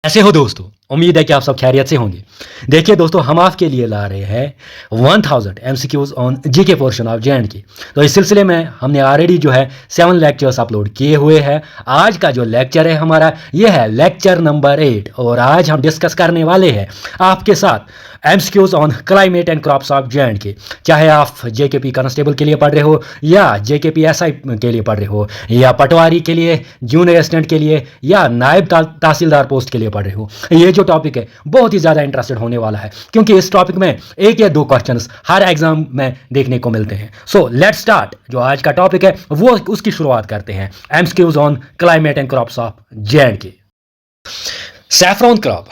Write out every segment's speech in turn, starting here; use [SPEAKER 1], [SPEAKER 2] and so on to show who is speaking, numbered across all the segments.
[SPEAKER 1] कैसे हो दोस्तों? उम्मीद है कि आप सब खैरियत से होंगे। देखिए दोस्तों, हम आपके लिए ला रहे हैं 1000 MCQs on GK portion of J&K. तो इस सिलसिले में हमने ऑलरेडी जो है 7 लेक्चर्स अपलोड किए हुए हैं। आज का जो लेक्चर है हमारा, ये है लेक्चर नंबर 8 और आज हम डिस्कस करने वाले हैं आपके साथ MCQs on climate and crops of J&K. चाहे आप जेकेपी कांस्टेबल के लिए पढ़ रहे हो या जेकेपी एसआई के लिए पढ़ रहे हो या पटवारी के लिए, जूनियर असिस्टेंट के लिए या नायब तहसीलदार पोस्ट के लिए पढ़ रहे हो, ये जो टॉपिक है बहुत ही ज़्यादा इंटरेस्टेड होने वाला है क्योंकि इस टॉपिक में एक या दो क्वेश्चंस हर एग्जाम में देखने को मिलते हैं। So let's start. जो आज का टॉपिक है वो उसकी शुरुआत करते हैं। MCQs on climate and crops of J&K. Saffron crop,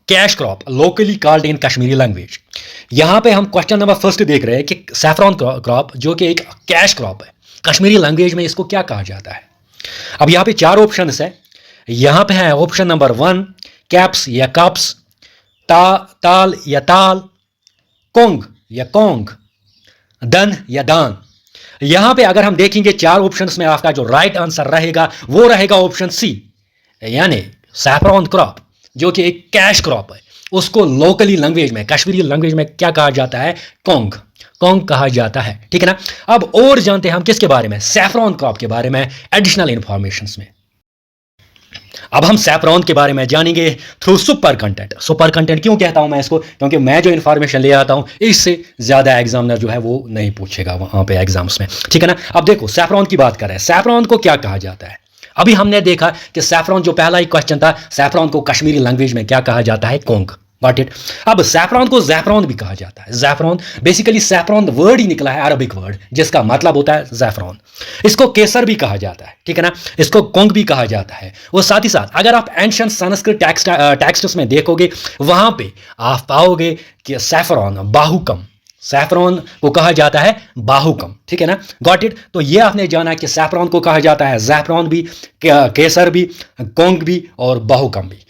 [SPEAKER 1] cash crop, locally called in Kashmiri language. यहां पे हम क्वेश्चन नंबर फर्स्ट देख रहे हैं कि सैफरॉन क्रॉप जो कि एक कैश क्रॉप है, कश्मीरी लैंग्वेज में इसको क्या कहा जाता है। अब यहां पे चार ऑप्शंस है। यहां पे है ऑप्शन नंबर 1 कैप्स या कप्स, ताल या ताल, कोंग या कोंग, दन या दान। यहां पे अगर हम देखेंगे चार ऑप्शंस में आपका जो राइट आंसर रहेगा वो रहेगा ऑप्शन सी, यानी सैफरॉन क्रॉप जो कि एक कैश क्रॉप है, उसको लोकली लैंग्वेज में, कश्मीरी लैंग्वेज में क्या कहा जाता है? कोंग, कोंग कहा जाता है। ठीक है ना। अब और जानते हैं हम किसके बारे में? सैफरॉन क्रॉप के बारे में, एडिशनल इंफॉर्मेशन में। अब हम सैफरॉन के बारे में जानेंगे through super content. Super content क्यों कहता हूं मैं इसको? क्योंकि मैं जो इन्फॉर्मेशन ले आता हूं इससे ज्यादा एग्जामिनर जो है वो नहीं पूछेगा वहां पे एग्जाम्स में। ठीक है ना। अब देखो सैफरॉन की बात कर रहे हैं, सैफरॉन को क्या कहा जाता है। अभी हमने देखा कि सैफरॉन, जो पहला ही क्वेश्चन था, सैफरॉन को कश्मीरी लैंग्वेज में क्या कहा जाता है? कोंग। Got it. अब सैफरॉन को ज़ैफरॉन भी कहा जाता है। ज़ैफरॉन बेसिकली सैफरॉन वर्ड ही निकला है, अरबिक वर्ड जिसका मतलब होता है ज़ैफरॉन। इसको केसर भी कहा जाता है। ठीक है ना। इसको कोंग भी कहा जाता है। और साथ ही साथ अगर आप एंशिएंट संस्कृत टेक्स्ट्स में देखोगे वहां पे आप पाओगे कि सैफरॉन बाहुकम, सैफरॉन को कहा जाता है बाहुकम। ठीक है ना। Got it. तो ये आपने जाना कि सैफरॉन को कहा जाता है ज़ैफरॉन भी, केसर भी, कोंग भी और बाहुकम भी।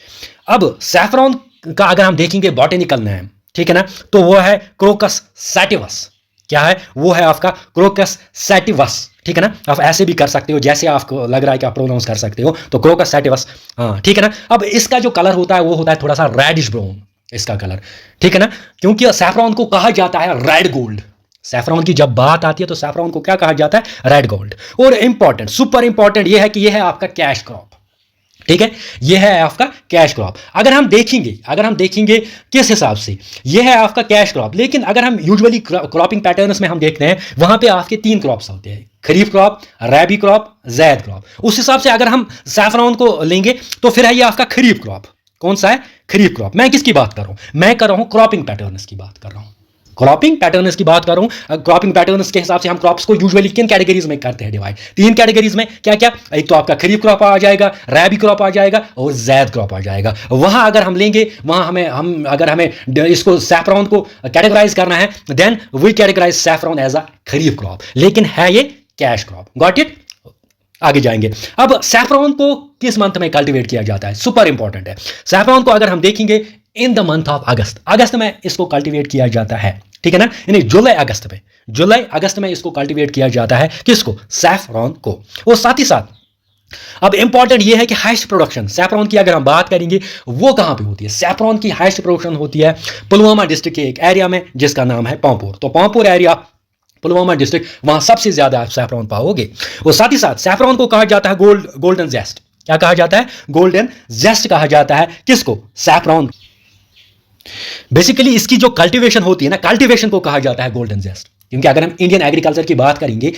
[SPEAKER 1] अब सैफरॉन का अगर हम देखेंगे बॉटेनिकल नेम, ठीक है ना, तो वो है क्रोकस सैटिवस। क्या है वो? है आपका क्रोकस सैटिवस। ठीक है ना। आप ऐसे भी कर सकते हो जैसे आपको लग रहा है कि आप प्रोनाउंस कर सकते हो, तो क्रोकस सैटिवस। हाँ ठीक है ना। अब इसका जो कलर होता है वो होता है थोड़ा सा रेडिश ब्राउन, इसका कलर। ठीक है ना। क्योंकि सैफरॉन को कहा जाता है रेड गोल्ड। सैफरॉन की जब बात आती है तो सैफरॉन को क्या कहा जाता है? Red gold. और इंपॉर्टेंट, सुपर इंपॉर्टेंट ये है कि यह है आपका कैश क्रॉप। ठीक है। यह है आपका कैश क्रॉप। अगर हम देखेंगे किस हिसाब से यह है आपका कैश क्रॉप, लेकिन अगर हम यूजुअली क्रॉपिंग पैटर्न्स में हम देखते हैं वहां पे आपके 3 क्रॉप्स होते हैं, खरीफ क्रॉप, रैबी क्रॉप, जैद क्रॉप। उस हिसाब से अगर हम सैफरॉन को लेंगे तो फिर है ये आपका खरीफ क्रॉप। कौन सा है? खरीफ क्रॉप। मैं किसकी बात कर रहा हूं? मैं कर रहा हूं क्रॉपिंग पैटर्न्स की बात कर रहा हूं। क्रॉपिंग पैटर्न्स की बात कर रहा हूं। क्रॉपिंग पैटर्न्स के हिसाब से हम क्रॉप्स को यूजुअली किन कैटेगरीज में करते हैं डिवाइड? 3 कैटेगरीज में। क्या क्या? एक तो आपका खरीफ क्रॉप आ जाएगा, रैबी क्रॉप आ जाएगा और जैद क्रॉप आ जाएगा। वहां अगर हम लेंगे, वहां अगर हमें इसको सैफरॉन को कैटेगराइज करना है, then we categorise saffron as a kharif crop, लेकिन है ये कैश क्रॉप। Got it. आगे जाएंगे। अब सैफरॉन को किस मंथ में कल्टीवेट किया जाता है? सुपर इंपॉर्टेंट है। सैफरॉन को अगर हम देखेंगे in the month of August, अगस्त में इसको कल्टीवेट किया जाता है। ठीक है ना। यानी जुलाई अगस्त में इसको कल्टीवेट किया जाता है। किसको? सैफरॉन को। और साथ ही साथ अब इंपॉर्टेंट यह है कि हाईएस्ट प्रोडक्शन सैफरॉन की अगर हम बात करेंगे वो कहां पे होती है? सैफरॉन की हाईएस्ट प्रोडक्शन होती है पुलवामा डिस्ट्रिक्ट के एक एरिया में जिसका नाम है पांपोर। तो पांपोर एरिया, पुलवामा डिस्ट्रिक्ट, वहां सबसे ज्यादा आप सैफरॉन पाओगे। और साथ ही साथ सैफरॉन को कहा जाता है गोल्डन जेस्ट। क्या कहा जाता है? गोल्डन जेस्ट कहा जाता है। किसको? सैफरॉन। बेसिकली इसकी जो कल्टीवेशन होती है ना, कल्टीवेशन को कहा जाता है गोल्डन जेस्ट। क्योंकि अगर हम इंडियन एग्रीकल्चर की बात करेंगे,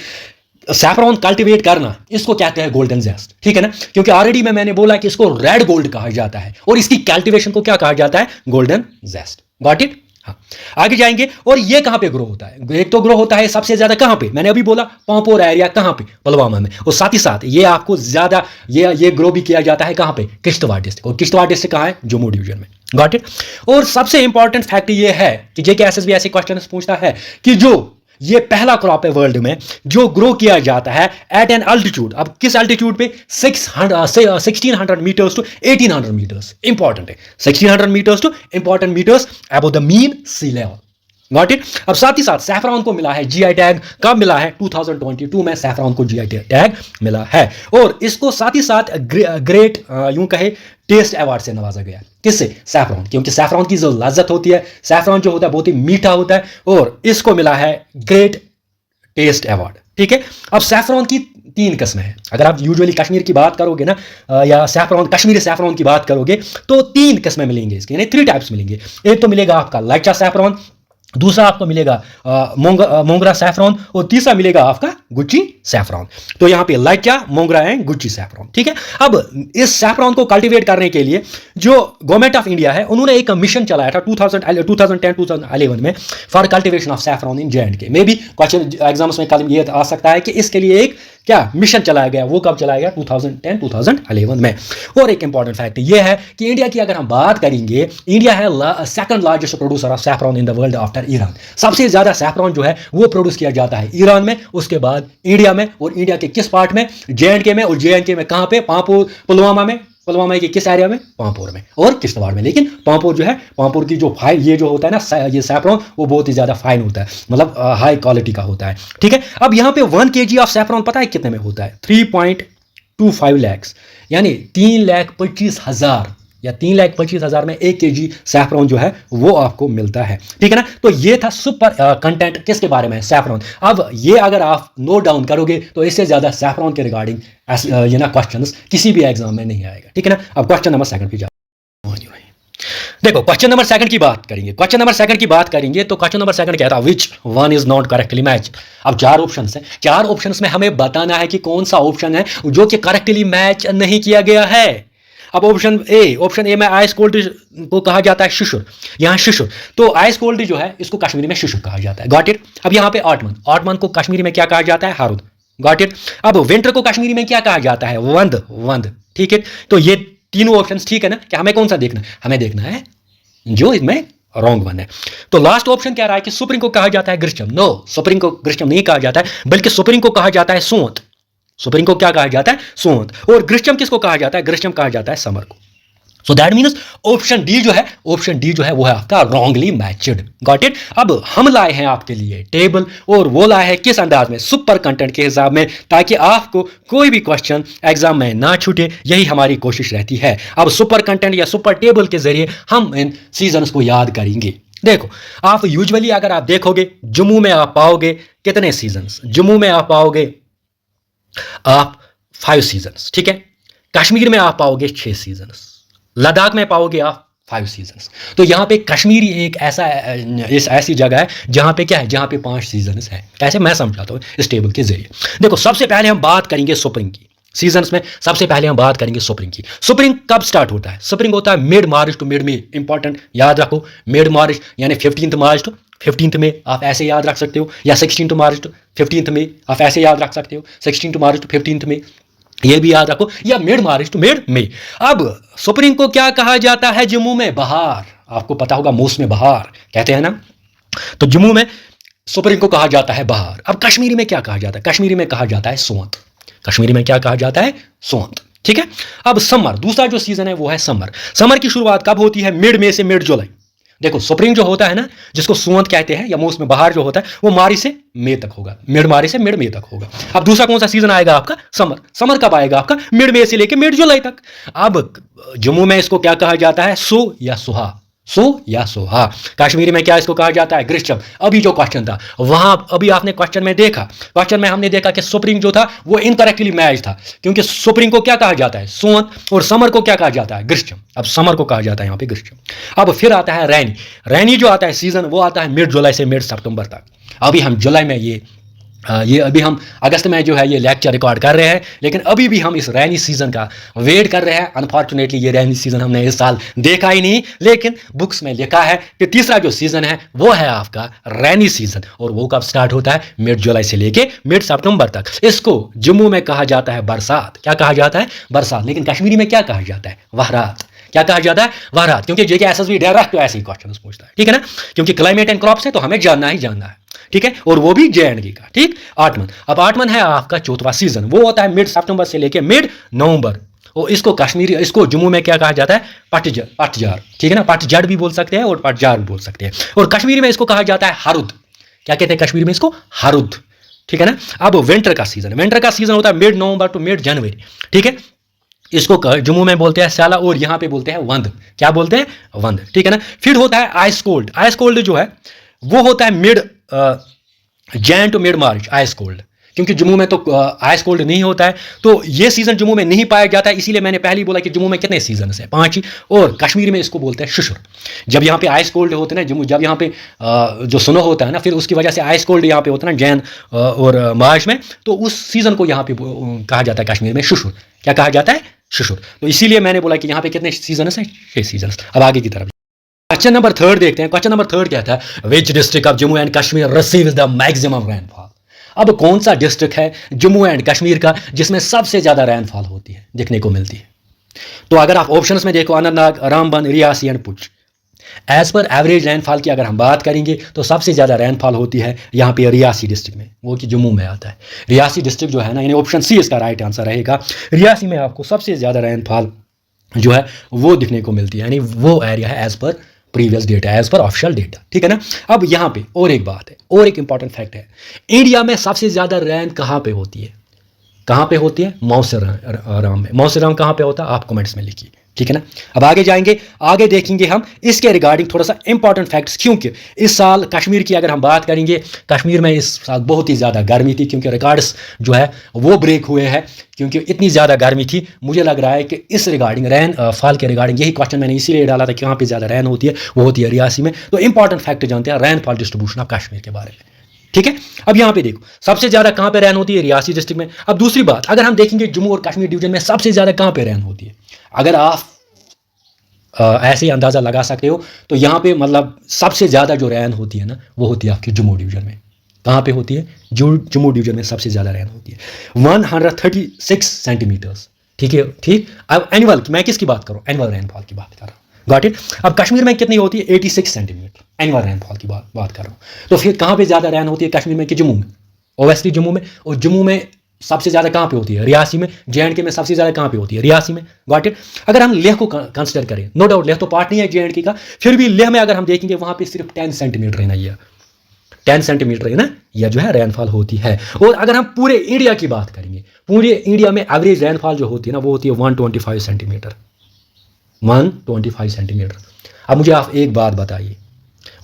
[SPEAKER 1] सैफरॉन कल्टीवेट करना इसको कहते हैं गोल्डन जेस्ट। ठीक है ना। क्योंकि ऑलरेडी मैंने बोला कि इसको रेड गोल्ड कहा जाता है और इसकी कल्टीवेशन को क्या कहा जाता है? Golden zest. Got it. हाँ। आगे जाएंगे। और ये कहां पे ग्रो होता है? एक तो ग्रो होता है सबसे ज्यादा कहां पे? मैंने अभी बोला पांपोर एरिया। कहां पे? पुलवामा में। और साथ ही साथ ये आपको ज्यादा ये ग्रो भी किया जाता है कहां पे? किश्तवाड़ डिस्ट्रिक्ट। और किश्तवाड़ डिस्ट्रिक्ट कहां है? जम्मू डिवीजन में। Got it. और सबसे इंपॉर्टेंट फैक्ट ये है कि जेके एसएसबी ऐसे क्वेश्चन पूछता है कि जो ये पहला क्रॉप है वर्ल्ड में जो ग्रो किया जाता है एट एन अल्टीट्यूड। अब किस अल्टीट्यूड पे? 1600 मीटर्स टू 1800 मीटर्स। इंपॉर्टेंट है, 1600 metres to important metres above the mean sea level. Got it. अब साथ ही साथ सैफरॉन को मिला है जीआई टैग, कब मिला है? 2022 में सैफरॉन को जीआई टैग मिला है। और इसको साथ ही साथ ग्रेट यूं कहे टेस्ट अवार्ड से नवाजा गया। किससे? सैफरॉन, क्योंकि सैफरॉन की जो लज्जत होती है, सैफरॉन जो होता है बहुत ही मीठा होता है, और इसको मिला है ग्रेट टेस्ट अवार्ड। ठीक है। अब सैफरॉन की 3 किस्में हैं। अगर आप यूजुअली कश्मीर की बात करोगे ना, या सैफरॉन, कश्मीरी सैफरॉन की बात करोगे, तो 3 किस्में मिलेंगे इसके, यानी 3 टाइप्स मिलेंगे। एक तो मिलेगा आपका लाइचा सैफरॉन, दूसरा आपको मिलेगा मोंगरा सैफरॉन, और तीसरा मिलेगा आपका गुच्ची सैफरॉन। तो यहां पे लाइचा, मोंगरा एंड गुच्ची सैफरॉन। ठीक है। अब इस सैफरॉन को कल्टीवेट करने के लिए जो गवर्नमेंट ऑफ इंडिया है, उन्होंने एक मिशन चलाया था 2010-2011 में for cultivation of saffron in J&K। मे भी क्वेश्चन एग्जाम्स में कल ये आ सकता है कि इसके लिए एक क्या मिशन चलाया गया, वो कब चलाया गया? 2010-2011 में। और एक इंपॉर्टेंट फैक्ट ये है कि इंडिया की अगर हम बात करेंगे, इंडिया है second largest producer of saffron in the world after Iran. सबसे ज्यादा सैफरॉन जो है वो प्रोड्यूस किया जाता है ईरान में, उसके बाद इंडिया में, और इंडिया के किस पार्ट में? J&K में, और J&K में कहां पे? पांपोर, पुलवामा में। पुलवामा के किस एरिया में? पांपोर में और किश्तवाड़ में। लेकिन पांपोर जो है, पांपोर की जो फाइन, ये जो होता है ना, ये सैफरॉन, वो बहुत ही ज्यादा फाइन होता है, मतलब हाई क्वालिटी का होता है। ठीक है। अब यहां पे 1 kg ऑफ सैफरॉन पता है कितने में होता है? 3.25 लाख, यानी 3,25,000 या 3,25,000 में 1 kg सैफरॉन जो है वो आपको मिलता है। ठीक है ना। तो ये था सुपर कंटेंट किसके बारे में? सैफरॉन। अब ये अगर आप नोट डाउन करोगे तो इससे ज्यादा सैफरॉन के रिगार्डिंग ये ना क्वेश्चंस किसी भी एग्जाम में नहीं आएगा। ठीक है ना। अब क्वेश्चन नंबर 2 पे जाओ। देखो क्वेश्चन नंबर 2 की बात करेंगे। क्वेश्चन नंबर 2 की बात करेंगे तो क्वेश्चन नंबर 2 कहता है which one is not correctly match. अब 4 ऑप्शन है, 4 ऑप्शन में हमें बताना है कि कौन सा ऑप्शन है जो कि करेक्टली मैच नहीं किया गया है। अब ऑप्शन ए में आइस कोल्ड को कहा जाता है शिशुर, यहाँ शिशुर, तो आइस कोल्ड जो है इसको कश्मीरी में शिशुर कहा जाता है। Got it. अब यहाँ पे आटमन को कश्मीरी में क्या कहा जाता है? हारुद। Got it. अब विंटर को कश्मीरी में क्या कहा जाता है? वंद। ठीक है। तो ये तीनों ऑप्शंस ठीक है ना, कि हमें कौन सा देखना है? हमें देखना है जो इसमें रॉन्ग वन है। तो लास्ट ऑप्शन क्या रहा है कि सुप्रीम को कहा जाता है ग्रीष्म। नो, सुप्रीम को ग्रीष्म नहीं कहा जाता है, बल्कि सुप्रीम को कहा जाता है सोंत। सुप्रीम को क्या कहा जाता है? सोंत। और ग्रीष्म किसको कहा जाता है? ग्रीष्म कहा जाता है समर को। So that means option D जो है वो है आपका रॉन्गली मैच्ड। Got it. अब हम लाए हैं आपके लिए टेबल, और वो लाए हैं किस अंदाज में? सुपर कंटेंट के हिसाब में, ताकि आपको कोई भी क्वेश्चन एग्जाम में ना छूटे, यही हमारी कोशिश रहती है। अब सुपर कंटेंट या सुपर टेबल के जरिए हम इन सीजन्स को याद करेंगे। देखो आप यूजुअली अगर आप देखोगे, जम्मू में आप पाओगे कितने सीजन्स? जम्मू में आप पाओगे आप 5 सीजन्स। ठीक है। कश्मीर में आप पाओगे 6 सीजन्स, लद्दाख में पाओगे आप 5 सीजन्स। तो यहां पे कश्मीरी एक ऐसी जगह है जहां पे क्या है? जहां पे 5 सीजन्स है। कैसे? मैं समझाता हूं इस टेबल के जरिए। देखो सबसे पहले हम बात करेंगे स्प्रिंग की। सीजन्स में सबसे पहले हम बात करेंगे स्प्रिंग की। स्प्रिंग कब स्टार्ट होता है? स्प्रिंग होता है मिड मार्च टू मिड मई। इंपॉर्टेंट याद रखो, मिड मार्च यानी 15 मार्च टू 15 मई, आप ऐसे याद रख सकते हो, या 16 मार्च टू 15 मई, आप ऐसे याद रख सकते हो, 16 मार्च टू 15 मई, ये भी याद रखो, या मिड मार्च टू मिड मई। अब स्प्रिंग को क्या कहा जाता है जम्मू में? बहार। आपको पता होगा मौसम बहार कहते हैं ना, तो जम्मू में स्प्रिंग को कहा जाता है बहार। अब कश्मीरी में क्या कहा जाता है? कश्मीरी में कहा जाता है सोंत। कश्मीरी में क्या कहा जाता है? सोंत। ठीक है। अब समर, दूसरा जो सीजन है वो है समर। समर की शुरुआत कब होती है? मिड मई से मिड जुलाई। देखो स्प्रिंग जो होता है ना, जिसको सोंत कहते हैं, या मौसम बहार जो होता है, वो मार्च से मई तक होगा, मिड मार्च से मिड मई तक होगा। अब दूसरा कौन सा सीजन आएगा आपका? समर। समर कब आएगा आपका? मिड मई से लेके मिड जुलाई तक। अब जम्मू में इसको क्या कहा जाता है? सो या सुहा। सो या सोहा। कश्मीरी में क्या इसको कहा जाता है? ग्रीष्म। अभी जो क्वेश्चन था वहां, अभी आपने क्वेश्चन में देखा, क्वेश्चन में हमने देखा कि स्प्रिंग जो था वो इनकरेक्टली मैच था, क्योंकि स्प्रिंग को क्या कहा जाता है? सोंत, और समर को क्या कहा जाता है? ग्रीष्म। अब समर को कहा जाता है यहाँ पे ग्रीष्म। अब फिर आता है रैनी। रैनी जो आता है सीजन, वो आता है मिड जुलाई से मिड सितंबर तक। अभी हम जुलाई में ये अभी हम अगस्त में जो है ये लेक्चर रिकॉर्ड कर रहे हैं, लेकिन अभी भी हम इस रैनी सीजन का वेट कर रहे हैं। अनफॉर्चुनेटली ये रैनी सीजन हमने इस साल देखा ही नहीं, लेकिन बुक्स में लिखा है कि तीसरा जो सीजन है वो है आपका रैनी सीजन, और वो कब स्टार्ट होता है? मिड जुलाई से लेके मिड सितंबर तक। इसको जम्मू में कहा जाता है बरसात। क्या कहा जाता है? बरसात। लेकिन कश्मीरी में क्या कहा जाता है? वहरात। क्या कहा जाता है? वहरात। क्योंकि जेके एसएसबी डायरेक्ट तो ऐसे ही क्वेश्चन पूछता है। ठीक है ना, क्योंकि क्लाइमेट एंड क्रॉप्स है तो हमें जानना ही जानना है। ठीक है, और वो भी J&K का। ठीक, 8 मंथ। अब 8 मंथ है आपका चौथा सीजन, वो होता है मिड सितंबर से लेके मिड नवंबर, और इसको कश्मीरी, इसको जम्मू में क्या कहा जाता है, पतझड़, ठीक है ना, पतझड़ भी बोल सकते हैं और पतझड़ भी बोल सकते हैं। और कश्मीरी में इसको कहा जाता है हरुद। क्या कहते हैं कश्मीरी में इसको, हरुद, ठीक है ना। अब विंटर का सीजन, विंटर का सीजन होता है मिड नवंबर टू मिड जनवरी, ठीक है। इसको जम्मू में बोलते हैं स्याला और यहाँ पे बोलते हैं वंद। क्या बोलते हैं, वंद, ठीक है ना। फिर होता है आइस कोल्ड। आइस कोल्ड जो है वो होता है mid Jan to mid March ice cold, क्योंकि जम्मू में तो आइस कोल्ड नहीं होता है, तो ये सीजन जम्मू में नहीं पाया जाता है। इसीलिए मैंने पहले ही बोला कि जम्मू में कितने सीजन है, 5 ही। और कश्मीर में इसको बोलते हैं शुशुर। जब यहाँ पे आइस कोल्ड होते हैं ना जम्मू, जब यहाँ पे जो स्नो होता है ना, फिर उसकी वजह से आइस कोल्ड यहाँ पे होता है ना जैन और मार्च में, तो उस सीजन को यहाँ पे कहा जाता है कश्मीर में शुशुर। क्या कहा जाता है, शुशुर। तो इसीलिए मैंने बोला कि यहाँ पे कितने सीजन है, 6 सीजन। अब आगे की तरफ क्वेश्चन नंबर 3 देखते हैं। क्वेश्चन नंबर 3 कहता है which district of Jammu and Kashmir receives the maximum rainfall. अब कौन सा डिस्ट्रिक्ट है जम्मू एंड कश्मीर का जिसमें सबसे ज्यादा रेनफॉल होती है, देखने को मिलती है। तो अगर आप ऑप्शंस में देखो, Anantnag, Ramban, Reasi and Poonch. As per average rainfall की अगर हम बात करेंगे तो सबसे ज्यादा रेनफॉल होती है यहाँ पे रियासी डिस्ट्रिक्ट में, वो कि जम्मू में आता है। रियासी डिस्ट्रिक्ट जो है ना, यानी ऑप्शन सी इसका राइट आंसर रहेगा। रियासी में आपको सबसे ज्यादा रेनफॉल जो है वो दिखने को मिलती है, यानी वो एरिया है as per previous data, as per official data, ठीक है ना। अब यहाँ पे और एक बात है, और एक इंपॉर्टेंट फैक्ट है, इंडिया में सबसे ज्यादा रेन कहाँ पे होती है, कहाँ पे होती है, मौसराम में। मौसराम कहाँ पे होता है, आप कमेंट्स में लिखिए, ठीक है ना। अब आगे जाएंगे, आगे देखेंगे हम इसके रिगार्डिंग थोड़ा सा इंपॉर्टेंट फैक्ट्स, क्योंकि इस साल कश्मीर की अगर हम बात करेंगे, कश्मीर में इस साल बहुत ही ज़्यादा गर्मी थी, क्योंकि रिकॉर्ड्स जो है वो ब्रेक हुए हैं, क्योंकि इतनी ज़्यादा गर्मी थी। मुझे लग रहा है कि इस रिगार्डिंग रैन फॉल के रिगार्डिंग यही क्वेश्चन मैंने इसीलिए डाला था कि वहाँ पर ज़्यादा रैन होती है, वो होती है रियासी में। तो इंपॉर्टेंट फैक्ट जानते हैं रैन फॉल डिस्ट्रीब्यूशन ऑफ कश्मीर के बारे में, ठीक है। अब यहाँ पे देखो सबसे ज्यादा कहाँ पे रैन होती है, रियासी डिस्ट्रिक्ट में। अब दूसरी बात, अगर हम देखेंगे जम्मू और कश्मीर डिवीजन में सबसे ज्यादा कहाँ पे रैन होती है, अगर आप ऐसे ही अंदाजा लगा सकते हो, तो यहाँ पे मतलब सबसे ज्यादा जो रैन होती है ना, वो होती है आपकी जम्मू डिवीजन में। कहाँ पे होती है, जम्मू डिवीजन में सबसे ज्यादा रैन होती है 136 सेंटीमीटर्स, ठीक है, ठीक। अब एनुअल, मैं किसकी बात करूँ, एनुअल रेनफॉल की बात कर रहा हूँ, गॉट इट। अब कश्मीर में कितनी होती है, 86 सेंटीमीटर एनुअल रेनफॉल की बात कर रहा हूँ। तो फिर कहाँ पे ज़्यादा रैन होती है, कश्मीर में कि जम्मू में, ओवेस्टली जम्मू में। और जम्मू में सबसे ज़्यादा कहाँ पे होती है, रियासी में। जे में सबसे ज़्यादा कहाँ पे होती है, रियासी में, गॉट इट। अगर हम लेह को कंसिडर करें, नो डाउट लेह तो पार्ट नहीं है जे का, फिर भी लेह में अगर हम देखेंगे वहाँ पे सिर्फ 10 सेंटीमीटर है ना, यह 10 सेंटीमीटर है ना, यह जो है रेनफॉल होती है। और अगर हम पूरे इंडिया की बात करेंगे, पूरे इंडिया में एवरेज रेनफॉल जो होती है ना, वो होती है 125 सेंटीमीटर, 125 सेंटीमीटर। अब मुझे आप एक बात बताइए,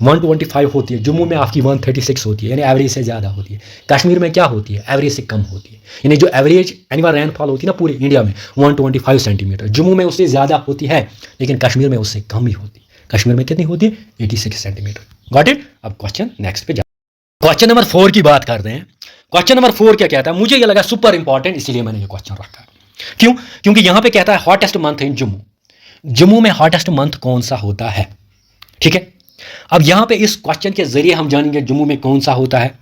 [SPEAKER 1] 125 होती है, जम्मू में आपकी 136 होती है, यानी एवरेज से ज़्यादा होती है। कश्मीर में क्या होती है, एवरेज से कम होती है। यानी जो एवरेज एनुअल रेनफॉल होती है ना पूरे इंडिया में 125 सेंटीमीटर, जम्मू में उससे ज़्यादा होती है, लेकिन कश्मीर में उससे कम ही होती है। कश्मीर में कितनी होती है, 86 सेंटीमीटर, गॉट इट। अब क्वेश्चन नेक्स्ट पे क्वेश्चन नंबर 4 की बात करते हैं। क्वेश्चन नंबर 4 क्या कहता है, मुझे ये लगा सुपर इंपॉर्टेंट, इसीलिए मैंने ये क्वेश्चन रखा। क्यों, क्योंकि यहाँ पे कहता है hottest month in Jammu. Jammu में हॉटेस्ट मंथ कौन सा होता है, ठीक है। अब यहां पे इस क्वेश्चन के जरिए हम जानेंगे जम्मू में कौन सा होता है,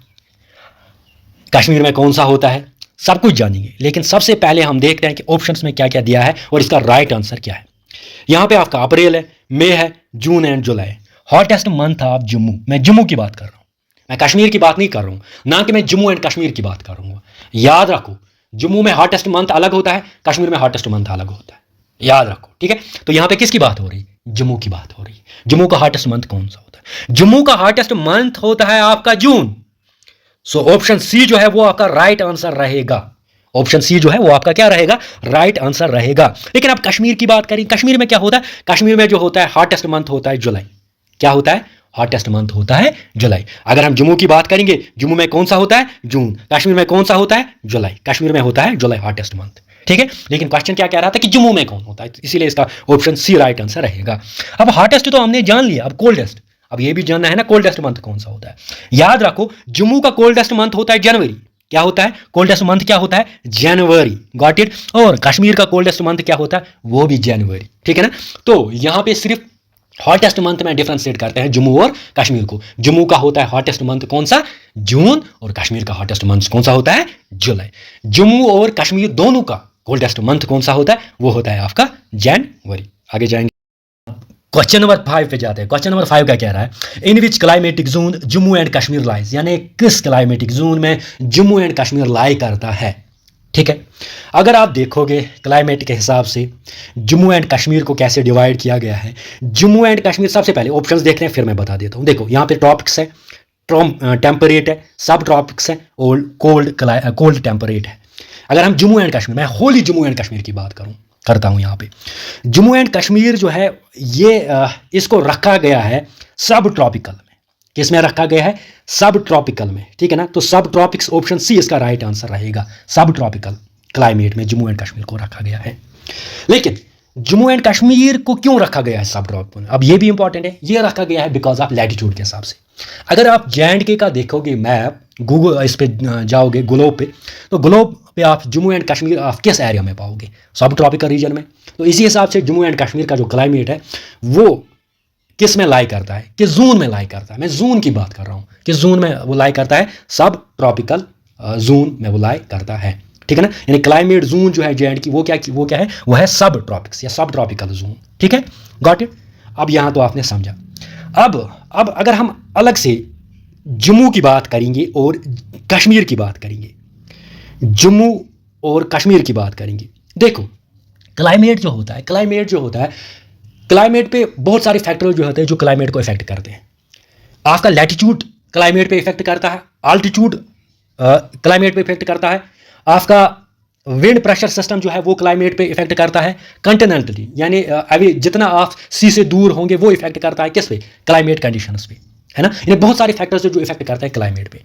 [SPEAKER 1] कश्मीर में कौन सा होता है, सब कुछ जानेंगे। लेकिन सबसे पहले हम देखते हैं कि ऑप्शंस में क्या क्या दिया है और इसका राइट आंसर क्या है। यहां पे आपका अप्रैल है, मई है, June and July. Hottest month of Jammu, मैं जम्मू की बात कर रहा हूं, मैं कश्मीर की बात नहीं कर रहा हूं, ना कि मैं जम्मू एंड कश्मीर की बात कर रहा हूं। याद रखो, जम्मू में हॉटेस्ट मंथ अलग होता है, कश्मीर में हॉटेस्ट मंथ अलग होता है, याद रखो, ठीक है। तो यहां पे किसकी बात हो रही, जम्मू की बात हो रही है। जम्मू का हॉटेस्ट मंथ कौन सा होता है, जम्मू का हॉटेस्ट मंथ होता है आपका जून। सो ऑप्शन सी जो है वो आपका राइट आंसर रहेगा। ऑप्शन सी जो है वो आपका क्या रहेगा, राइट आंसर रहेगा। लेकिन अब कश्मीर की बात करें, कश्मीर में क्या होता है, कश्मीर में जो होता है हॉटेस्ट मंथ होता है जुलाई। क्या होता है, हॉटेस्ट मंथ होता है जुलाई। अगर हम जम्मू की बात करेंगे, जम्मू में कौन सा होता है, जून। कश्मीर में कौन सा होता है, जुलाई। कश्मीर में होता है जुलाई हॉटेस्ट मंथ, ठीक है। लेकिन क्वेश्चन क्या कह रहा था कि जम्मू में कौन होता है, इसीलिए इसका ऑप्शन सी राइट आंसर रहेगा। अब हॉटेस्ट तो हमने जान लिया, अब कोल्डेस्ट, अब ये भी जानना है ना कोल्डेस्ट मंथ कौन सा होता है। याद रखो, जम्मू का कोल्डेस्ट मंथ होता है जनवरी। क्या होता है, कोल्डेस्ट मंथ क्या होता है, जनवरी, गॉट इट। और कश्मीर का कोल्डेस्ट मंथ क्या होता है, वो भी जनवरी, ठीक है ना। तो यहां पे सिर्फ हॉटेस्ट मंथ में डिफरेंशिएट करते हैं जम्मू और कश्मीर को। जम्मू का होता है हॉटेस्ट मंथ कौन सा, जून, और कश्मीर का हॉटेस्ट मंथ कौन सा होता है, जुलाई। जम्मू और कश्मीर दोनों का कोल्डेस्ट मंथ कौन सा होता है, वो होता है आपका जनवरी। आगे जाएंगे, क्वेश्चन नंबर 5 पे जाते हैं। क्वेश्चन नंबर 5 का कह रहा है, in which climatic zone Jammu and Kashmir lies, यानी किस क्लाइमेटिक जोन में जम्मू एंड कश्मीर लाई करता है। ठीक है। अगर आप देखोगे क्लाइमेट के हिसाब से जम्मू एंड कश्मीर को कैसे डिवाइड किया गया है, जम्मू एंड कश्मीर, सबसे पहले ऑप्शंस देखते हैं फिर मैं बता देता हूँ। देखो यहाँ पे ट्रॉपिक्स है, टेम्परेट है, सब ट्रॉपिक्स है और कोल्ड टेम्परेट है। अगर हम जम्मू एंड कश्मीर, मैं होली जम्मू एंड कश्मीर की बात करता हूँ यहाँ पे, जम्मू एंड कश्मीर जो है ये इसको रखा गया है सब ट्रॉपिकल में। किस में रखा गया है? सब ट्रॉपिकल में, ठीक है ना। तो सब ट्रॉपिक्स, ऑप्शन सी इसका राइट आंसर रहेगा। सब ट्रॉपिकल क्लाइमेट में जम्मू एंड कश्मीर को रखा गया है। लेकिन जम्मू एंड कश्मीर को क्यों रखा गया है सब ट्रॉपिकल? अब ये भी इंपॉर्टेंट है, ये रखा गया है बिकॉज ऑफ लैटिट्यूड के हिसाब से। अगर आप J&K का देखोगे मैप, गूगल इस पे जाओगे ग्लोब पे, तो ग्लोब पे आप जम्मू एंड कश्मीर आप किस एरिया में पाओगे? सब ट्रॉपिकल रीजन में। तो इसी हिसाब से जम्मू एंड कश्मीर का जो क्लाइमेट है वो किस में लाई करता है? किस जोन में लाई करता है? मैं जोन की बात कर रहा हूँ, किस जोन में वो लाई करता है? सब ट्रॉपिकल जोन में वो लाई करता है, ठीक है ना। यानी क्लाइमेट जोन जो है J&K वो क्या है? वो है सब ट्रॉपिक्स या सब ट्रॉपिकल जोन, ठीक है। Got it. अब यहाँ तो आपने समझा। अब अगर हम अलग से जम्मू की बात करेंगे और कश्मीर की बात करेंगे, जम्मू और कश्मीर की बात करेंगे, देखो क्लाइमेट जो होता है क्लाइमेट पे बहुत सारे फैक्टर जो होते हैं जो क्लाइमेट को इफेक्ट करते हैं। आपका लैटिट्यूड क्लाइमेट पे इफेक्ट करता है, आल्टीट्यूड क्लाइमेट पे इफेक्ट करता है, आपका विंड प्रेशर सिस्टम जो है वो क्लाइमेट पे इफेक्ट करता है, कंटिनेंटली यानी अभी जितना आप सी से दूर होंगे वो इफेक्ट करता है किस पे? क्लाइमेट कंडीशंस पे, है ना। ये बहुत सारे फैक्टर्स जो इफेक्ट करता है क्लाइमेट पे।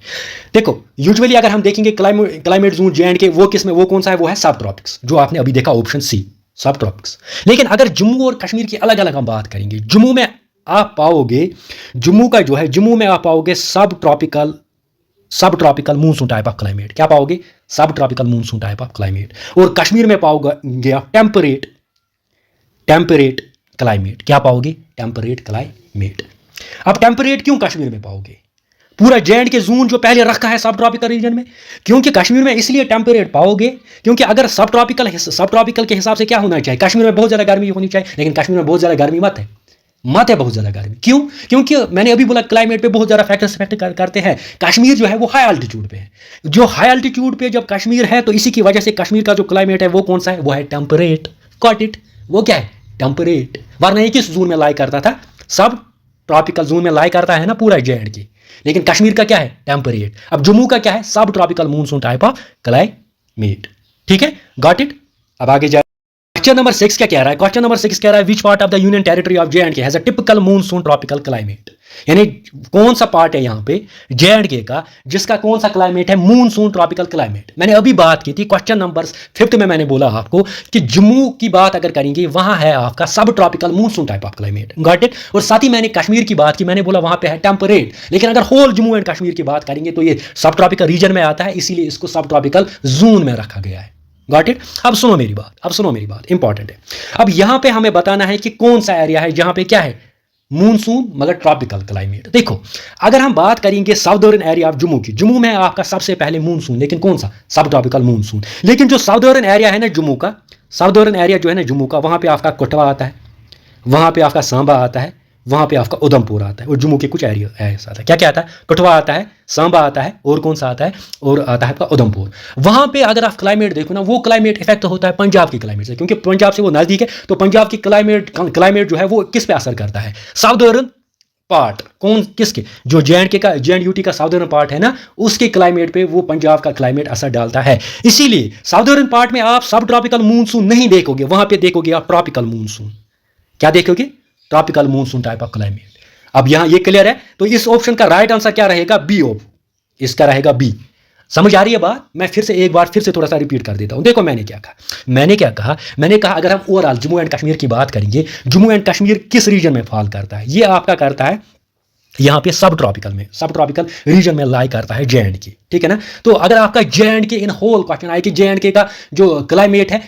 [SPEAKER 1] देखो यूजुअली अगर हम देखेंगे क्लाइमेट जोन J&K वो किस में, वो कौन सा है? वो है सब ट्रॉपिक्स, जो आपने अभी देखा ऑप्शन सी, सब ट्रॉपिक्स। लेकिन अगर जम्मू और कश्मीर की अलग अलग हम बात करेंगे, जम्मू में आप पाओगे, जम्मू का जो है, जम्मू में आप पाओगे सब tropical monsoon type of climate. क्या पाओगे? सब tropical monsoon type of climate. और कश्मीर में पाओगे आप टेम्परेट क्लाइमेट। क्या पाओगे? Temperate climate. अब टेम्परेट क्यों कश्मीर में पाओगे? पूरा J&K जोन जो पहले रखा है सब ट्रॉपिकल रीजन में, क्योंकि कश्मीर में इसलिए टेम्परेट पाओगे क्योंकि अगर सब ट्रॉपिकल के हिसाब से क्या होना चाहिए? कश्मीर में बहुत ज़्यादा गर्मी होनी चाहिए, लेकिन कश्मीर में बहुत ज़्यादा गर्मी मत है बहुत ज़्यादा गर्मी। क्यों? क्योंकि मैंने अभी बोला क्लाइमेट पे बहुत ज़्यादा फैक्टर्स इफेक्ट करते हैं। कश्मीर जो है वो हाई अल्टीट्यूड पे है, जो हाई अल्टीट्यूड पे जब कश्मीर है तो इसी की वजह से कश्मीर का जो क्लाइमेट है वो कौन सा है? वो है टेम्परेट। Got it. वो क्या है? टेम्परेट। वरना ये किस जोन में लाई करता था? सब ट्रॉपिकल जोन में लाई करता है ना पूरा J&K। लेकिन कश्मीर का क्या है? टेम्परेट। अब जम्मू का क्या है? सब tropical monsoon type of climate, ठीक है। Got it. अब आगे जाए, क्वेश्चन नंबर 6 क्या कह रहा है? क्वेश्चन नंबर 6 कह रहा है which part of the union territory of J&K has a typical monsoon tropical climate. यानी कौन सा पार्ट है यहाँ पे J&K का जिसका कौन सा क्लाइमेट है? Monsoon tropical climate. मैंने अभी बात की थी क्वेश्चन नंबर 5 में, मैंने बोला आपको कि जम्मू की बात अगर करेंगे वहां है आपका सब tropical monsoon type of climate. Got it. और साथ ही मैंने कश्मीर की बात की, मैंने बोला वहां पे है टेम्परेट। लेकिन अगर होल जम्मू एंड कश्मीर की बात करेंगे तो ये सब ट्रॉपिकल रीजन में आता है, इसीलिए इसको सब ट्रॉपिकल जोन में रखा गया है। Got it. अब सुनो मेरी बात, इंपॉर्टेंट है। अब यहां पे हमें बताना है कि कौन सा एरिया है जहां पे क्या है? मूनसून मगर ट्रॉपिकल क्लाइमेट। देखो अगर हम बात करेंगे साउदर्न एरिया ऑफ जम्मू की, जम्मू में आपका सबसे पहले मूनसून, लेकिन कौन सा? सब ट्रॉपिकल मूनसून। लेकिन जो साउदर्न एरिया है ना जम्मू का, साउदर्न एरिया जो है ना जम्मू का, वहां पे आपका कठुआ आता है, वहां पे आपका सांबा आता है, वहां पे आपका उधमपुर आता है, और जम्मू के कुछ एरिया ऐसा आता है। क्या क्या आता है? कठुआ आता है, सांबा आता है, और कौन सा आता है? और आता है आपका उधमपुर। वहां पे अगर आप क्लाइमेट देखो ना, वो क्लाइमेट इफेक्ट होता है पंजाब के क्लाइमेट से, क्योंकि पंजाब से वो नजदीक है। तो पंजाब की क्लाइमेट जो है वो किस पे असर करता है? Southern part. कौन? किसके? जो J&UT का साउदर्न पार्ट है ना, उसके क्लाइमेट पे वो पंजाब का क्लाइमेट असर डालता है। इसीलिए साउदर्न पार्ट में आप सब ट्रॉपिकल मूनसून नहीं देखोगे, वहां पे देखोगे आप ट्रॉपिकल मूनसून। क्या देखोगे? Tropical monsoon type of climate. अब यहां ये क्लियर है, तो इस ऑप्शन का राइट आंसर क्या रहेगा? बी। इसका रहेगा बी। समझ आ रही है बात? मैं फिर से थोड़ा सा रिपीट कर देता हूं। देखो मैंने क्या कहा अगर हम ओवरऑल जम्मू एंड कश्मीर की बात करेंगे, जम्मू एंड कश्मीर किस रीजन में फॉल करता है? ये आपका करता है यहाँ पे सब ट्रॉपिकल रीजन में लाई करता है J&K, ठीक है ना। तो अगर आपका J&K इन होल क्वेश्चन आए कि J&K का जो क्लाइमेट है,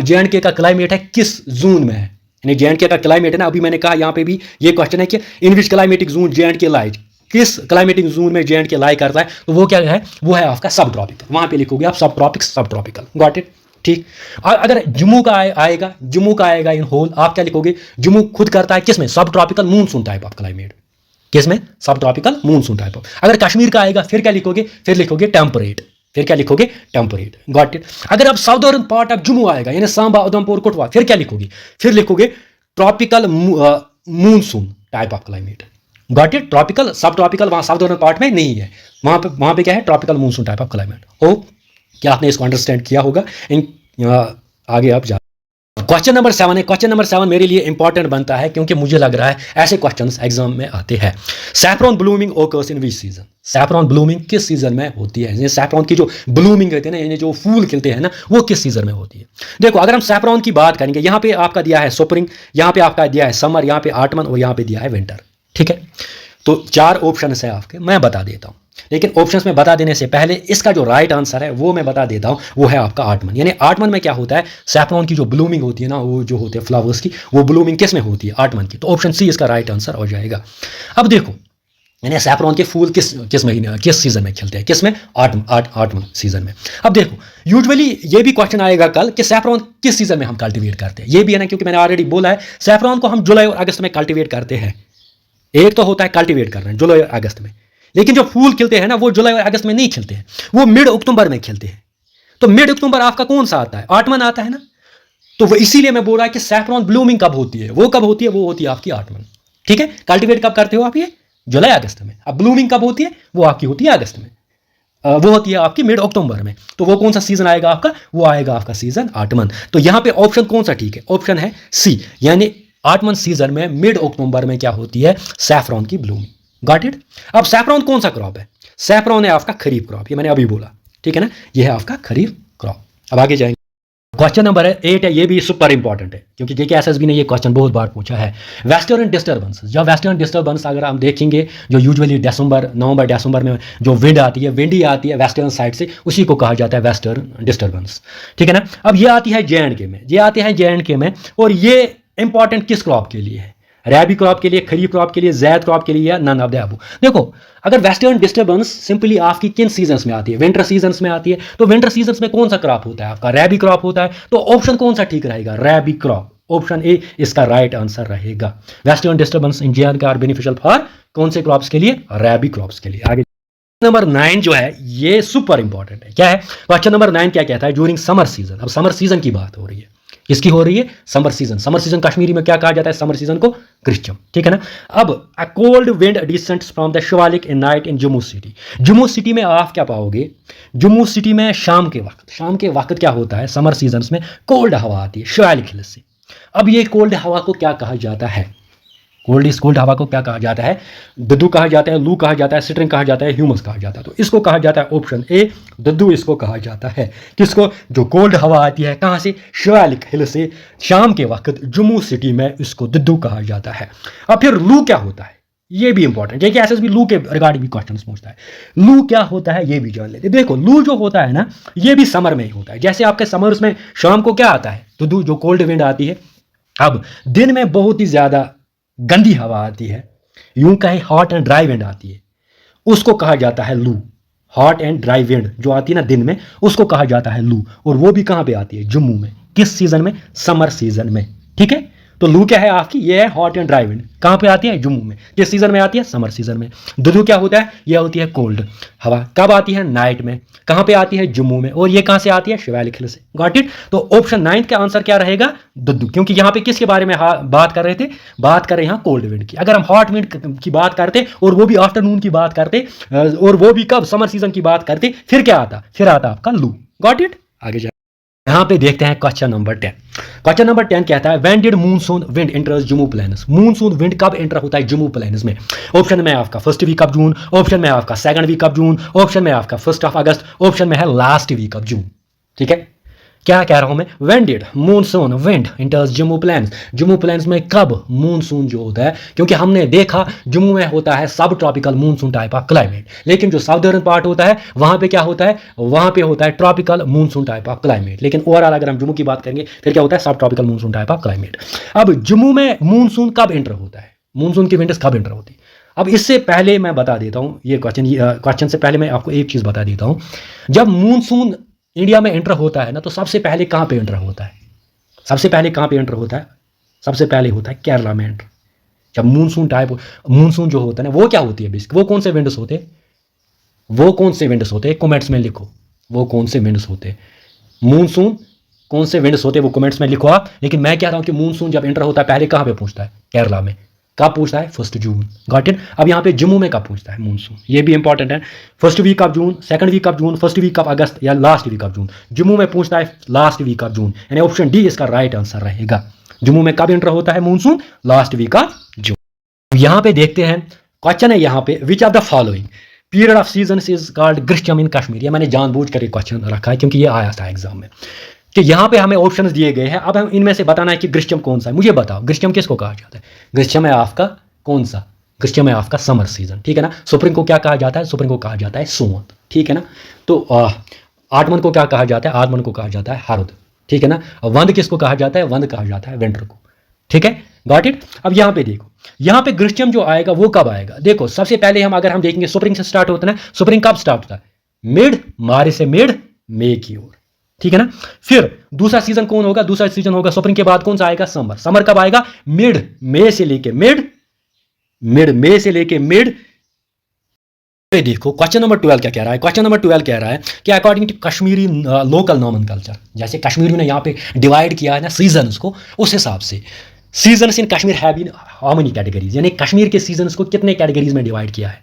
[SPEAKER 1] J&K का क्लाइमेट है किस जोन में है, यानी J&K का क्लाइमेट है ना, अभी मैंने कहा यहाँ पे भी ये क्वेश्चन है कि इन which climatic zone J&K lies, किस क्लाइमेटिक जोन में J&K लाई करता है, तो वो क्या है? वो है आपका सब ट्रॉपिकल। वहां पे लिखोगे आप सब ट्रॉपिकल। Got it. ठीक। और अगर जम्मू का आएगा इन होल, आप क्या लिखोगे? जम्मू खुद करता है किसमें? सब tropical monsoon type of climate. किसमें? सब ट्रॉपिकल मूनसून टाइप ऑफ। अगर कश्मीर का आएगा फिर क्या लिखोगे? फिर लिखोगे टेम्परेट। फिर क्या लिखोगे, टेम्परेट। Got it. अगर अब साउदर्न पार्ट ऑफ जम्मू आएगा यानी सांबा, उधमपुर, कठुआ, फिर क्या लिखोगे, फिर लिखोगे tropical monsoon type of climate. Got it. Tropical, सब ट्रॉपिकल वहां साउदर्न पार्ट में नहीं है, वहां पे क्या है, tropical monsoon type of climate. हो क्या आपने इसको अंडरस्टैंड किया होगा। आगे आप जा। क्वेश्चन नंबर 7 है। क्वेश्चन नंबर 7 मेरे लिए इंपॉर्टेंट बनता है क्योंकि मुझे लग रहा है ऐसे क्वेश्चंस एग्जाम में आते हैं। सैफरॉन ब्लूमिंग ओकर्स इन विच सीजन। सैफरॉन ब्लूमिंग किस सीजन में होती है। सैफरॉन की जो ब्लूमिंग रहती है ना, यानी जो फूल खिलते हैं ना, वो किस सीजन में होती है। देखो अगर हम सैफरॉन की बात करेंगे, यहाँ पे आपका दिया है स्प्रिंग, यहाँ पे आपका दिया है समर, यहाँ पे ऑटमन और यहाँ पे दिया है विंटर। ठीक है, तो 4 ऑप्शन है आपके, मैं बता देता हूँ। लेकिन ऑप्शंस में बता देने से पहले इसका जो राइट आंसर है वो मैं बता देता हूं, वो है आपका ऑटमन। यानी ऑटमन में क्या होता है, सैफरॉन की जो ब्लूमिंग होती है ना, वो जो होते हैं फ्लावर्स की, वो ब्लूमिंग किस में होती है, ऑटमन की। तो ऑप्शन सी इसका राइट आंसर हो जाएगा। अब देखो यानी सैफरॉन के फूल किस महीने, किस सीजन में खिलते हैं, किस में, ऑटमन सीजन में। अब देखो यूजुअली ये भी क्वेश्चन आएगा कल कि सैफरॉन किस सीजन में हम कल्टिवेट करते हैं, ये भी है ना, क्योंकि मैंने ऑलरेडी बोला है सैफरॉन को हम जुलाई और अगस्त में कल्टिवेट करते हैं। एक तो होता है कल्टिवेट कर रहे हैं जुलाई और अगस्त में, लेकिन जो फूल खिलते हैं ना वो जुलाई और अगस्त में नहीं खिलते हैं, वो मिड अक्टूबर में खिलते हैं। तो मिड अक्टूबर आपका कौन सा आता है, ऑटमन आता है ना। तो वो इसीलिए मैं बोल रहा है कि सैफरॉन ब्लूमिंग कब होती है, वो कब होती है, वो होती है आपकी ऑटमन। ठीक है, कल्टिवेट कब करते हो आप, ये जुलाई अगस्त में। अब ब्लूमिंग कब होती है, वो आपकी होती है अगस्त में, वो होती है आपकी मिड अक्टूबर में। तो वो कौन सा सीजन आएगा आपका, वो आएगा आपका सीजन ऑटमन। तो यहां पे ऑप्शन कौन सा ठीक है, ऑप्शन है सी, यानी ऑटमन सीजन में मिड अक्टूबर में क्या होती है, सैफरॉन की ब्लूमिंग। Got it. अब सैफरॉन कौन सा क्रॉप है, सैफरॉन है आपका खरीफ क्रॉप, ये मैंने अभी बोला। ठीक है ना, ये है आपका खरीफ क्रॉप। अब आगे जाएंगे। क्वेश्चन नंबर 8 है, ये भी सुपर इंपॉर्टेंट है क्योंकि JKSSB ने ये क्वेश्चन बहुत बार पूछा है। वेस्टर्न डिस्टर्बेंस, जब वेस्टर्न डिस्टर्बेंस अगर हम देखेंगे, जो यूजुअली नवंबर दिसंबर में जो विंड आती है, विंडी आती है वेस्टर्न साइड से, उसी को कहा जाता है वेस्टर्न डिस्टर्बेंस। ठीक है ना। अब ये आती है JNK में, ये आते हैं JNK में, और ये इंपॉर्टेंट किस क्रॉप के लिए है, रैबी क्रॉप के लिए, खरीफ क्रॉप के लिए, जैद क्रॉप के लिए, या नन ऑफ द अबव। देखो अगर वेस्टर्न डिस्टर्बेंस सिंपली आपकी किन सीजन्स में आती है, विंटर सीजन्स में आती है, तो विंटर सीजन्स में कौन सा क्रॉप होता है आपका, रैबी क्रॉप होता है। तो ऑप्शन कौन सा ठीक रहेगा, रैबी क्रॉप। ऑप्शन ए इसका राइट आंसर रहेगा। Western disturbance in JNK are beneficial for कौन से क्रॉप्स के लिए, रैबी क्रॉप्स के लिए। आगे नंबर 9 जो है ये सुपर इंपॉर्टेंट है। क्या है क्वेश्चन नंबर 9, क्या कहता है, ड्यूरिंग समर सीजन। अब समर सीजन की बात हो रही है, किसकी हो रही है, summer season. Summer season Kashmiri में क्या कहा जाता है, समर सीजन को ग्रीष्म। ठीक है ना। अब a cold wind descents from the Shivalik in night in Jammu city. Jammu city में आप क्या पाओगे, जम्मू सिटी में शाम के वक्त क्या होता है, समर सीजन में कोल्ड हवा आती है शिवालिक हिल्स से। अब ये कोल्ड हवा को क्या कहा जाता है, कोल्ड हवा को क्या कहा जाता है, दद्दू कहा जाता है, लू कहा जाता है, सिट्रिंग कहा जाता है, ह्यूमस कहा जाता है। तो इसको कहा जाता है ऑप्शन ए दद्दू, इसको कहा जाता है। किसको, जो कोल्ड हवा आती है कहाँ से, शिवालिक हिल से, शाम के वक्त जम्मू सिटी में, इसको दद्दू कहा जाता है। अब फिर लू क्या होता है, ये भी इंपॉर्टेंट, JKSSB लू के रिगार्डिंग भी क्वेश्चन पूछता है। लू क्या होता है ये भी जान लेते। देखो लू जो होता है ना, ये भी समर में ही होता है। जैसे आपके समर्स में शाम को क्या आता है, दद्दू, जो कोल्ड विंड आती है। अब दिन में बहुत ही ज्यादा गंदी हवा आती है, यूं कहे हॉट एंड ड्राई विंड आती है, उसको कहा जाता है लू। हॉट एंड ड्राई विंड जो आती है ना दिन में, उसको कहा जाता है लू। और वो भी कहां पे आती है, जम्मू में। किस सीजन में, समर सीजन में। ठीक है, तो लू क्या है आपकी, ये है हॉट एंड ड्राई विंड। कहां पे आती है, जम्मू में। किस सीजन में आती है, समर सीजन में। दद्दू क्या होता है, ये होती है कोल्ड हवा। कब आती है, नाइट में। कहां पे आती है, जम्मू में। और ये कहां से आती है, शिवालिक हिल से। Got it. तो ऑप्शन 9 का आंसर क्या रहेगा, दद्दू। क्योंकि यहां पे किसके बारे में बात कर रहे थे, बात कर रहे हैं कोल्ड विंड की। अगर हम हॉट विंड की बात करते और वो भी आफ्टरनून की बात करते, और वो भी कब, समर सीजन की बात करते, फिर क्या आता, फिर आता आपका लू। Got it. आगे जाए, यहां पे देखते हैं क्वेश्चन नंबर 10। क्वेश्चन नंबर 10 कहता है, when did monsoon wind enters Jammu plains. Monsoon wind कब एंटर होता है जम्मू प्लेन्स में। ऑप्शन में आपका first week of June, option में आपका second week of June, option में आपका 1 अगस्त, ऑप्शन में है लास्ट वीक ऑफ जून। ठीक है, क्या कह रहा हूं मैं, when did monsoon wind enters Jammu plains. Jammu plains में कब मूनसून जो होता है, क्योंकि हमने देखा जम्मू में होता है सब tropical monsoon type of climate, लेकिन जो साउदर्न पार्ट होता है वहां पे क्या होता है, वहां पे होता है tropical monsoon type of climate. लेकिन ओवरऑल अगर हम जम्मू की बात करेंगे फिर क्या होता है, सब tropical monsoon type of climate. अब जम्मू में मूनसून कब एंटर होता है, मूनसून की विंडस कब एंटर होती है। अब इससे पहले मैं बता देता हूं, ये क्वेश्चन से पहले मैं आपको एक चीज बता देता हूं। जब मूनसून इंडिया में एंटर होता है ना, तो सबसे पहले कहां पे एंटर होता है, सबसे पहले कहां पे एंटर होता है, सबसे पहले होता है केरला में एंटर। जब मूनसून जो होता है ना, वो क्या होती है बेसिक, वो कौन से विंड्स होते हैं, वो कौन से विंड्स होते हैं, कमेंट्स में लिखो, वो कौन से विंड्स होते हैं, मूनसून कौन से विंड्स होते हैं वो कमेंट्स में लिखो आप। लेकिन मैं कह रहा हूँ कि मूनसून जब एंटर होता है पहले कहाँ पे पूछता है, केरला में। कब पूछता है, 1 जून। Got it. अब यहाँ पे जम्मू में कब पूछता है मूनसून, ये भी इंपॉर्टेंट है। 1st week of June, 2nd week of June, 1st week of August या last week of June. Jammu में पूछता है लास्ट वीक ऑफ जून, यानी ऑप्शन डी इसका राइट आंसर रहेगा। जम्मू में कब एंटर होता है monsoon, last week of June. यहाँ पे देखते हैं क्वेश्चन है यहाँ पे, which of the following period of season is called ग्रीष्म इन कश्मीर। ये मैंने जानबूझ कर क्वेश्चन रखा है क्योंकि ये आया था एग्जाम में, कि यहाँ पे हमें ऑप्शंस दिए गए हैं। अब हम इनमें से बताना है कि ग्रीष्म कौन सा है। मुझे बताओ ग्रीष्म किसको कहा जाता है। ग्रीष्म है आपका कौन सा, ग्रीष्म है आपका समर सीजन, ठीक है ना। स्प्रिंग को क्या कहा जाता है, स्प्रिंग को कहा जाता है सोन, ठीक है ना। तो आटमन को क्या कहा जाता है, आटमन को कहा जाता है हरद, ठीक है ना। वंद किसको कहा जाता है, वंद कहा जाता है विंटर को, ठीक है। Got it. अब यहाँ पे देखो, यहाँ पे ग्रीष्म जो आएगा वो कब आएगा। देखो सबसे पहले अगर हम देखेंगे स्प्रिंग से स्टार्ट होता है ना। स्प्रिंग कब स्टार्ट होता है, मिड मार्च से मिड मई की ओर, ठीक है ना। फिर दूसरा सीजन कौन होगा, दूसरा सीजन होगा स्प्रिंग के बाद कौन सा आएगा, समर। समर कब आएगा, मिड मई से लेके मिड। देखो क्वेश्चन नंबर 12 क्या कह रहा है। क्वेश्चन नंबर 12 कह रहा है कि according to Kashmiri local nomenclature, जैसे कश्मीरी ने यहाँ पे डिवाइड किया है ना सीजन्स को, उस हिसाब से seasons in Kashmir have been how many categories, यानी कश्मीर के सीजन्स को कितने कैटेगरीज में डिवाइड किया है,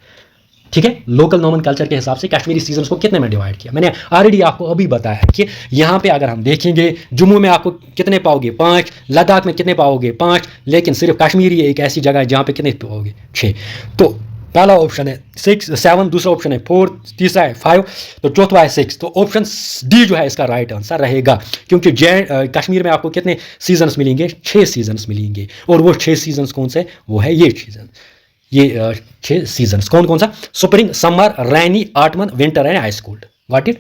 [SPEAKER 1] ठीक है। लोकल नॉमेनक्लेचर के हिसाब से कश्मीरी सीजन्स को कितने में डिवाइड किया। मैंने ऑलरेडी आपको अभी बताया है कि यहाँ पे अगर हम देखेंगे जम्मू में आपको कितने पाओगे, 5। लद्दाख में कितने पाओगे, 5। लेकिन सिर्फ कश्मीरी एक ऐसी जगह है जहाँ पे कितने पाओगे, 6। तो पहला ऑप्शन है 6, 7, दूसरा ऑप्शन है 4, तीसरा है 5, तो चौथा है 6। तो ऑप्शन डी जो है इसका राइट आंसर रहेगा, क्योंकि कश्मीर में आपको कितने सीजन्स मिलेंगे, 6 सीजन्स मिलेंगे। और वो 6 सीजन्स कौन से, वो है ये सीजन, ये 6 सीजन्स कौन सा, spring, summer, rainy, autumn, winter and ice cold. Got it.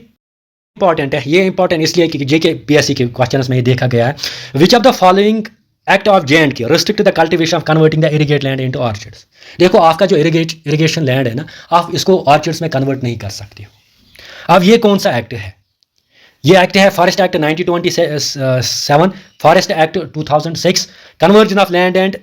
[SPEAKER 1] Important है ये, इंपॉर्टेंट इसलिए कि जेके पीएससी के क्वेश्चंस में ये देखा गया है। विच of the following act of J&K restrict the cultivation of converting the irrigate land into orchids. देखो आपका जो इरिगेशन लैंड है ना, आप इसको ऑर्चिड्स में कन्वर्ट नहीं कर सकते हो। अब ये कौन सा एक्ट है, ये एक्ट है forest act 1927, forest act 2006, conversion of land and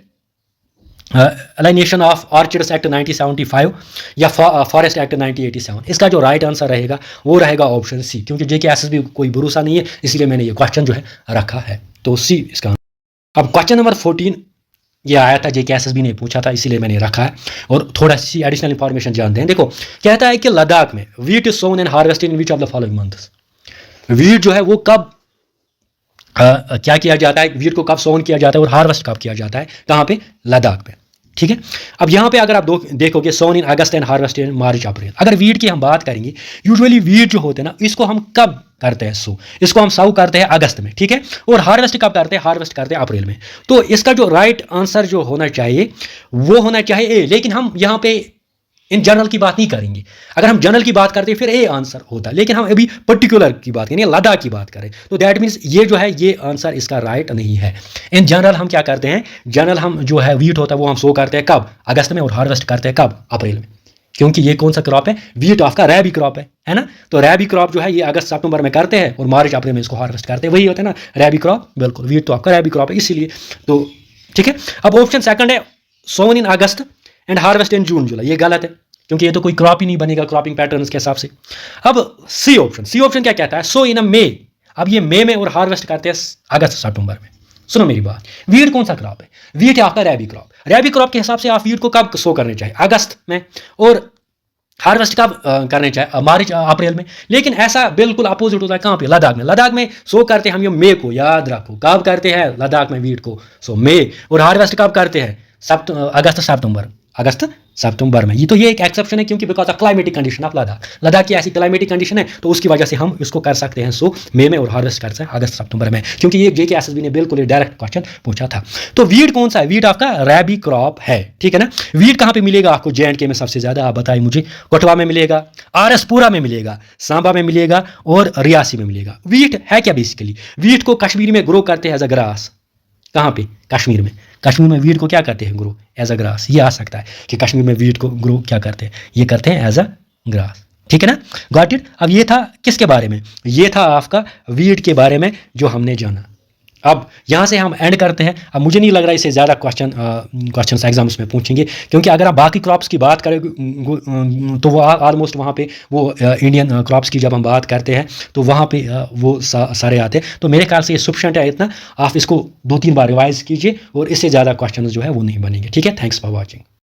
[SPEAKER 1] alienation of orchids act 1975 या फॉरेस्ट एक्ट 1987। इसका जो राइट आंसर रहेगा वो रहेगा ऑप्शन सी, क्योंकि जेके एसएसबी कोई भरोसा नहीं है, इसलिए मैंने ये क्वेश्चन जो है रखा है, तो सी इसका। अब क्वेश्चन नंबर 14 ये आया था, जेके एसएसबी ने पूछा था, इसीलिए मैंने रखा है। और थोड़ा सी एडिशनल इंफॉर्मेशन जानते हैं। देखो कहता है कि लद्दाख में wheat is sown and harvested in which of the following months. Wheat जो है वो कब क्या किया जाता है, वीट को कब सोन किया जाता है और हार्वेस्ट कब किया जाता है, कहाँ पे, लद्दाख पे, ठीक है। अब यहाँ पे अगर आप देखोगे सोन इन अगस्त एंड हार्वेस्ट इन मार्च अप्रैल। अगर वीट की हम बात करेंगे, यूजुअली वीट जो होते हैं ना, इसको हम कब करते हैं सो, इसको हम सो करते हैं अगस्त में, ठीक है। और हार्वेस्ट कब करते हैं, हार्वेस्ट करते हैं अप्रैल में। तो इसका जो राइट आंसर जो होना चाहिए वो होना चाहिए ए। लेकिन हम यहाँ पे इन जनरल की बात नहीं करेंगे। अगर हम जनरल की बात करते हैं फिर ए आंसर होता है, लेकिन हम अभी पर्टिकुलर की बात करें, लद्दाख की बात करें, तो दैट मीन्स ये जो है ये आंसर इसका राइट नहीं है। इन जनरल हम क्या करते हैं, जनरल हम जो है वीट होता है वो हम सो करते हैं कब, अगस्त में, और हार्वेस्ट करते हैं कब, अप्रैल में। क्योंकि ये कौन सा क्रॉप है, वीट आपका रैबी क्रॉप है ना। तो रैबी क्रॉप जो है ये अगस्त सितंबर में करते हैं और मार्च अप्रैल में इसको हार्वेस्ट करते हैं, वही होता है ना रैबी क्रॉप। बिल्कुल, वीट तो आपका रैबी क्रॉप है, इसीलिए तो ठीक है। अब ऑप्शन सेकंड है सोन इन अगस्त एंड हार्वेस्ट इन जून जुलाई, ये गलत है, क्योंकि ये तो कोई क्रॉप ही नहीं बनेगा क्रॉपिंग पैटर्न्स के हिसाब से। अब सी ऑप्शन क्या कहता है, सो इन अ मे। अब ये मई में और हार्वेस्ट करते हैं अगस्त सितंबर में। सुनो मेरी बात, वीट कौन सा क्रॉप है, वीट है आपका रैबी क्रॉप। रैबी क्रॉप के हिसाब से आप वीट को कब सो करने चाहिए, अगस्त में, और हार्वेस्ट कब करने चाहिए, मार्च अप्रैल में। लेकिन ऐसा बिल्कुल अपोजिट होता है कहाँ पे, लद्दाख में। लद्दाख में सो करते हैं हम ये मई को, याद रखो कब करते हैं लद्दाख में वीट को, सो मई। और हार्वेस्ट कब करते हैं, अगस्त सितंबर में। ये एक एक्सेप्शन है, क्योंकि because of climatic condition of Ladakh की ऐसी क्लाइमेटिक कंडीशन है, तो उसकी वजह से हम इसको कर सकते हैं सो मई में और हार्वेस्ट करते हैं अगस्त सितंबर में, क्योंकि ये जेके एसएसबी ने बिल्कुल डायरेक्ट क्वेश्चन पूछा था। तो वीट कौन सा है, वीट आपका रैबी क्रॉप है, ठीक है ना। वीट कहाँ पे मिलेगा आपको, J&K में सबसे ज्यादा, आप बताइए मुझे। कठुआ में मिलेगा, RS-पुरा में मिलेगा, सांबा में मिलेगा और रियासी में मिलेगा। वीट है क्या बेसिकली, वीट को कश्मीर में ग्रो करते हैं एज अ ग्रास। कहाँ पे, कश्मीर में वीट को क्या करते हैं, ग्रो एज अ ग्रास। ये आ सकता है कि कश्मीर में वीट को ग्रो क्या करते हैं, ये करते हैं एज अ ग्रास, ठीक है ना। Got it. अब ये था किसके बारे में, ये था आपका वीट के बारे में जो हमने जाना। अब यहाँ से हम एंड करते हैं। अब मुझे नहीं लग रहा इससे ज़्यादा क्वेश्चन एग्जाम्स में पूछेंगे, क्योंकि अगर आप बाकी क्रॉप्स की बात करें तो वो ऑलमोस्ट वहाँ पे वो इंडियन क्रॉप्स की जब हम बात करते हैं तो वहाँ पे वो सारे आते हैं। तो मेरे ख्याल से ये सफिशेंट है इतना, आप इसको 2-3 बार रिवाइज कीजिए और इससे ज़्यादा क्वेश्चन जो है वो नहीं बनेंगे। ठीक है, थैंक्स फॉर वॉचिंग।